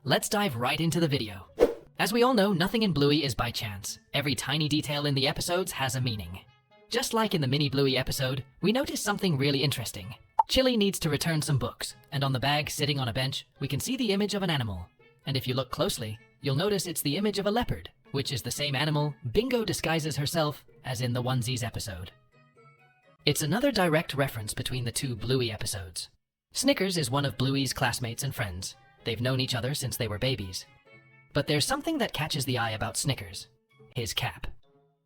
let's dive right into the video. As we all know, nothing in Bluey is by chance. Every tiny detail in the episodes has a meaning. Just like in the mini Bluey episode, we notice something really interesting. Chili needs to return some books, and on the bag sitting on a bench, we can see the image of an animal. And if you look closely, you'll notice it's the image of a leopard, which is the same animal Bingo disguises herself as in the Onesies episode. It's another direct reference between the two Bluey episodes. Snickers is one of Bluey's classmates and friends. They've known each other since they were babies. But there's something that catches the eye about Snickers: his cap.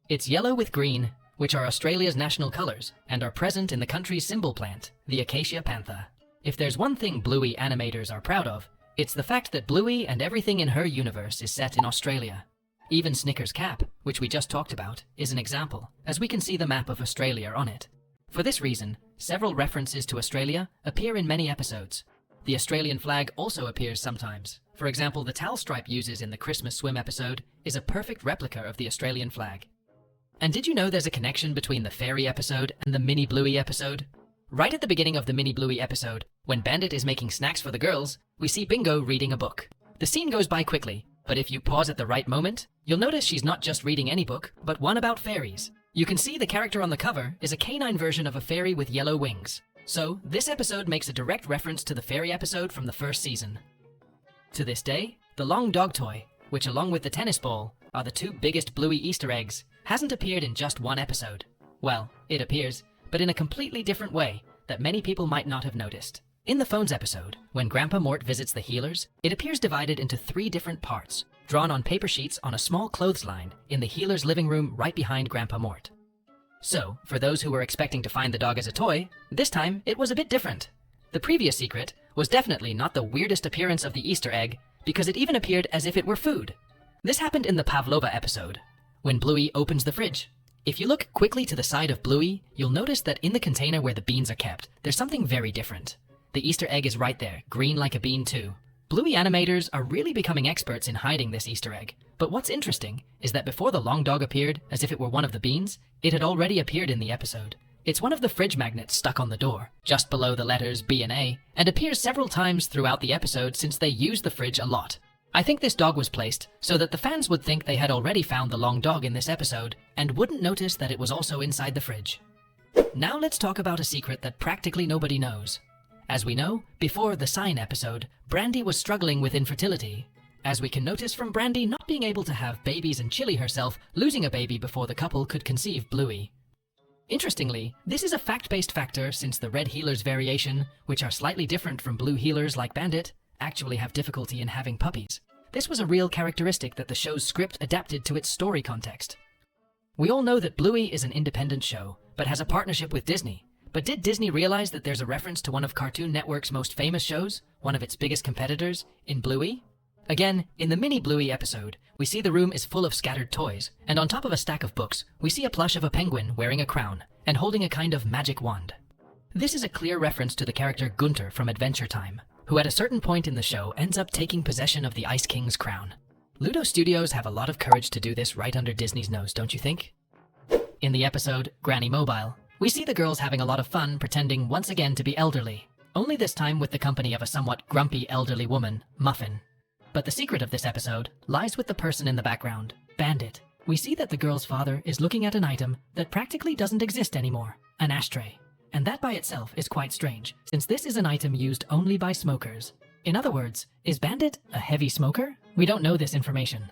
It's yellow with green, which are Australia's national colours and are present in the country's symbol plant, the acacia panther. If there's one thing Bluey animators are proud of, it's the fact that Bluey and everything in her universe is set in Australia. Even Snickers' cap, which we just talked about, is an example, as we can see the map of Australia on it. For this reason, several references to Australia appear in many episodes. The Australian flag also appears sometimes. For example, the towel Stripe uses in the Christmas swim episode is a perfect replica of the Australian flag. And did you know there's a connection between the fairy episode and the mini Bluey episode? Right at the beginning of the mini Bluey episode, when Bandit is making snacks for the girls, we see Bingo reading a book. The scene goes by quickly, but if you pause at the right moment, you'll notice she's not just reading any book, but one about fairies. You can see the character on the cover is a canine version of a fairy with yellow wings. So, this episode makes a direct reference to the fairy episode from the first season. To this day, the long dog toy, which along with the tennis ball, are the two biggest Bluey Easter eggs, hasn't appeared in just one episode. Well, it appears, but in a completely different way that many people might not have noticed. In the Phones episode, when Grandpa Mort visits the Healers, it appears divided into 3 different parts, drawn on paper sheets on a small clothesline in the Healers' living room right behind Grandpa Mort. So, for those who were expecting to find the dog as a toy, this time it was a bit different. The previous secret was definitely not the weirdest appearance of the Easter egg, because it even appeared as if it were food. This happened in the Pavlova episode, when Bluey opens the fridge. If you look quickly to the side of Bluey, you'll notice that in the container where the beans are kept, there's something very different. The Easter egg is right there, green like a bean too. Bluey animators are really becoming experts in hiding this Easter egg. But what's interesting is that before the long dog appeared, as if it were one of the beans, it had already appeared in the episode. It's one of the fridge magnets stuck on the door, just below the letters B and A, and appears several times throughout the episode since they use the fridge a lot. I think this dog was placed so that the fans would think they had already found the long dog in this episode and wouldn't notice that it was also inside the fridge. Now let's talk about a secret that practically nobody knows. As we know, before the Sign episode, Brandy was struggling with infertility, as we can notice from Brandy not being able to have babies and Chili herself losing a baby before the couple could conceive Bluey. Interestingly, this is a fact-based factor since the red Healers variation, which are slightly different from blue Healers like Bandit, actually have difficulty in having puppies. This was a real characteristic that the show's script adapted to its story context. We all know that Bluey is an independent show, but has a partnership with Disney. But did Disney realize that there's a reference to one of Cartoon Network's most famous shows, one of its biggest competitors, in Bluey? Again, in the mini Bluey episode, we see the room is full of scattered toys, and on top of a stack of books, we see a plush of a penguin wearing a crown and holding a kind of magic wand. This is a clear reference to the character Gunter from Adventure Time, who at a certain point in the show ends up taking possession of the Ice King's crown. Ludo Studios have a lot of courage to do this right under Disney's nose, don't you think? In the episode Granny Mobile, we see the girls having a lot of fun pretending once again to be elderly, only this time with the company of a somewhat grumpy elderly woman, Muffin. But the secret of this episode lies with the person in the background, Bandit. We see that the girl's father is looking at an item that practically doesn't exist anymore, an ashtray. And that by itself is quite strange, since this is an item used only by smokers. In other words, is Bandit a heavy smoker? We don't know this information.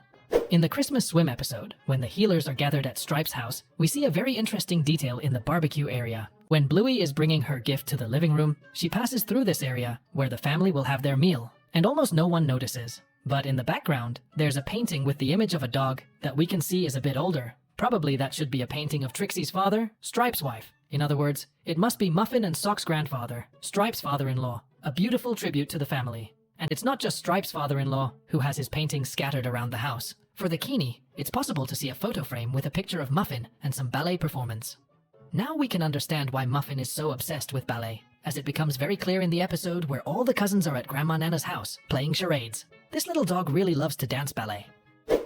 In the Christmas swim episode, when the Healers are gathered at Stripe's house, we see a very interesting detail in the barbecue area. When Bluey is bringing her gift to the living room, she passes through this area where the family will have their meal, and almost no one notices. But in the background, there's a painting with the image of a dog that we can see is a bit older. Probably that should be a painting of Trixie's father, Stripe's wife. In other words, it must be Muffin and Sock's grandfather, Stripe's father-in-law, a beautiful tribute to the family. And it's not just Stripe's father-in-law who has his paintings scattered around the house. For the Keeney, it's possible to see a photo frame with a picture of Muffin and some ballet performance. Now we can understand why Muffin is so obsessed with ballet, as it becomes very clear in the episode where all the cousins are at Grandma Nana's house, playing charades. This little dog really loves to dance ballet.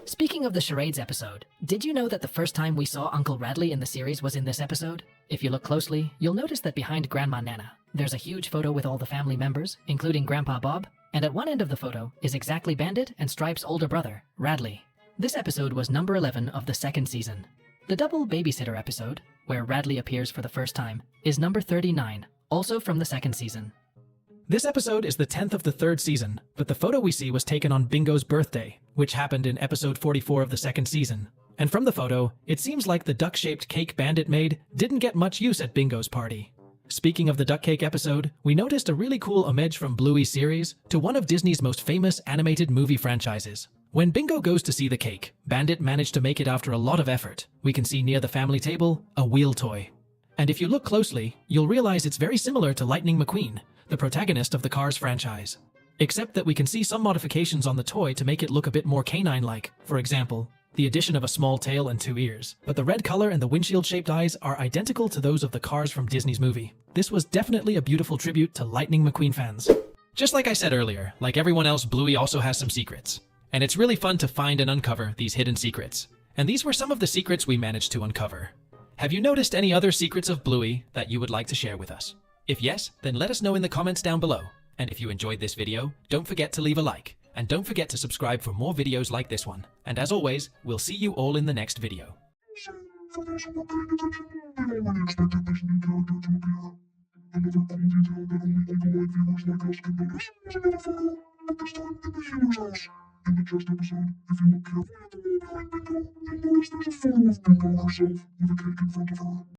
Speaking of the charades episode, did you know that the first time we saw Uncle Radley in the series was in this episode? If you look closely, you'll notice that behind Grandma Nana, there's a huge photo with all the family members, including Grandpa Bob, and at one end of the photo is exactly Bandit and Stripe's older brother, Radley. This episode was number 11 of the second season. The double babysitter episode, where Radley appears for the first time, is number 39, also from the second season. This episode is the 10th of the third season, but the photo we see was taken on Bingo's birthday, which happened in episode 44 of the second season. And from the photo, it seems like the duck-shaped cake Bandit made didn't get much use at Bingo's party. Speaking of the duck cake episode, we noticed a really cool homage from Bluey series to one of Disney's most famous animated movie franchises. When Bingo goes to see the cake, Bandit managed to make it after a lot of effort. We can see near the family table a wheel toy. And if you look closely, you'll realize it's very similar to Lightning McQueen, the protagonist of the Cars franchise. Except that we can see some modifications on the toy to make it look a bit more canine-like. For example, the addition of a small tail and 2 ears. But the red color and the windshield-shaped eyes are identical to those of the Cars from Disney's movie. This was definitely a beautiful tribute to Lightning McQueen fans. Just like I said earlier, like everyone else, Bluey also has some secrets. And it's really fun to find and uncover these hidden secrets. And these were some of the secrets we managed to uncover. Have you noticed any other secrets of Bluey that you would like to share with us? If yes, then let us know in the comments down below. And if you enjoyed this video, don't forget to leave a like. And don't forget to subscribe for more videos like this one. And as always, we'll see you all in the next video. In the next episode, if you look carefully at the wall behind Bingo, you'll notice there's a photo of Bingo herself with a cake in front of her.